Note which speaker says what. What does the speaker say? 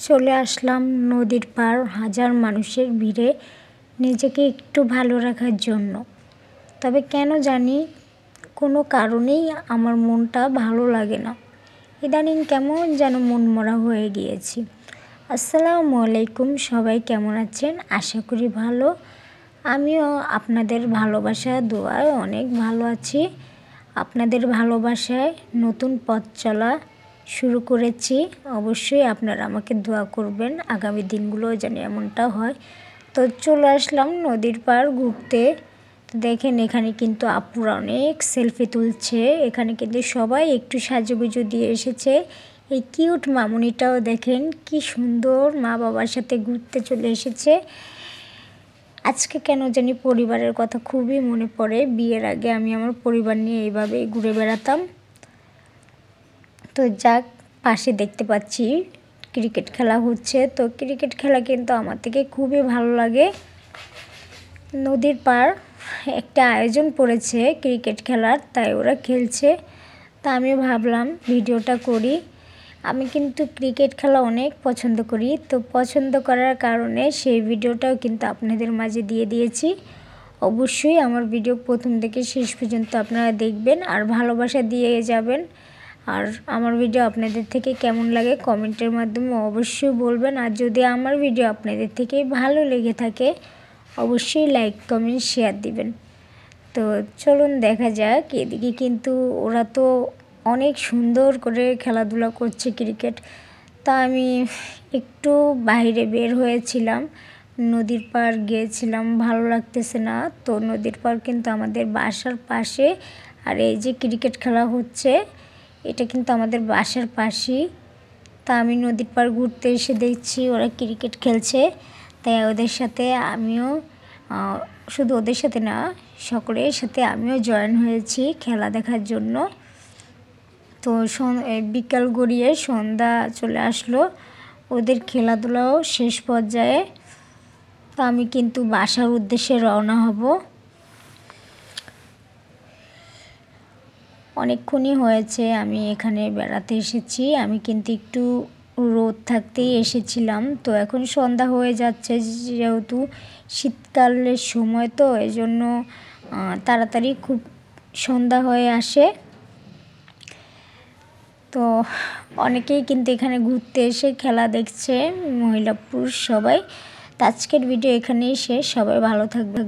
Speaker 1: চলে আসলাম নদীর পার হাজার মানুষের ভিড়ে নিজেকে একটু ভালো রাখার জন্য। তবে কেন জানি কোনো কারণেই আমার মনটা ভালো লাগে না। ইদানিং কেমন যেন মনমরা হয়ে গিয়েছি। আসসালামু আলাইকুম, সবাই কেমন আছেন? আশা করি ভালো। আমিও আপনাদের ভালোবাসা দোয়ায় অনেক ভালো আছি। আপনাদের ভালোবাসায় নতুন পথ চলা শুরু করেছি। অবশ্যই আপনারা আমাকে দোয়া করবেন আগামী দিনগুলো যেন এমনটা হয়। তো চলে আসলাম নদীর পাড় ঘুরতে। দেখেন এখানে কিন্তু আপুরা অনেক সেলফি তুলছে। এখানে কিন্তু সবাই একটু সাজুগুজু দিয়ে এসেছে। এই কিউট মামুনিটাও দেখেন কি সুন্দর মা বাবার সাথে ঘুরতে চলে এসেছে। আজকে কেন জানি পরিবারের কথা খুবই মনে পড়ে। বিয়ের আগে আমি আমার পরিবার নিয়ে এইভাবেই ঘুরে বেড়াতাম। তো যাক, পাশে দেখতে পাচ্ছি ক্রিকেট খেলা হচ্ছে। তো ক্রিকেট খেলা কিন্তু আমার থেকে খুবই ভালো লাগে। নদীর পাড় একটা আয়োজন করেছে ক্রিকেট খেলার, তাই ওরা খেলছে। তা আমি ভাবলাম ভিডিওটা করি। আমি কিন্তু ক্রিকেট খেলা অনেক পছন্দ করি। তো পছন্দ করার কারণে সেই ভিডিওটাও কিন্তু আপনাদের মাঝে দিয়ে দিয়েছি। অবশ্যই আমার ভিডিও প্রথম থেকে শেষ পর্যন্ত আপনারা দেখবেন আর ভালোবাসা দিয়ে যাবেন। আর আমার ভিডিও আপনাদের থেকে কেমন লাগে কমেন্টের মাধ্যমে অবশ্যই বলবেন। আর যদি আমার ভিডিও আপনাদের থেকে ভালো লেগে থাকে অবশ্যই লাইক কমেন্ট শেয়ার দিবেন। তো চলুন দেখা যাক। এদিকে কিন্তু ওরা তো অনেক সুন্দর করে খেলাধুলা করছে ক্রিকেট। তা আমি একটু বাইরে বের হয়েছিলাম, নদীর পাড় গিয়েছিলাম, ভালো লাগতেছে না। তো নদীর পাড় কিন্তু আমাদের বাসার পাশে। আর এই যে ক্রিকেট খেলা হচ্ছে এটা কিন্তু আমাদের বাসার পাশেই। তা আমি নদীর পাড় ঘুরতে এসে দেখছি ওরা ক্রিকেট খেলছে। তাই ওদের সাথে আমিও, শুধু ওদের সাথে না সকলের সাথে আমিও জয়েন হয়েছি খেলা দেখার জন্য। তো বিকাল গড়িয়ে সন্ধ্যা চলে আসলো, ওদের খেলাধুলাও শেষ পর্যায়ে। তো আমি কিন্তু বাসার উদ্দেশ্যে রওনা হব। অনেকক্ষণই হয়েছে আমি এখানে বেড়াতে এসেছি। আমি কিন্তু একটু রোদ থাকতেই এসেছিলাম। তো এখন সন্ধ্যা হয়ে যাচ্ছে, যেহেতু শীতকালের সময় তো এজন্য তাড়াতাড়ি খুব সন্ধ্যা হয়ে আসে। তো অনেকেই কিন্তু এখানে ঘুরতে এসে খেলা দেখছে, মহিলা পুরুষ সবাই। তো আজকের ভিডিও এখানেই শেষ। সবাই ভালো থাকবে।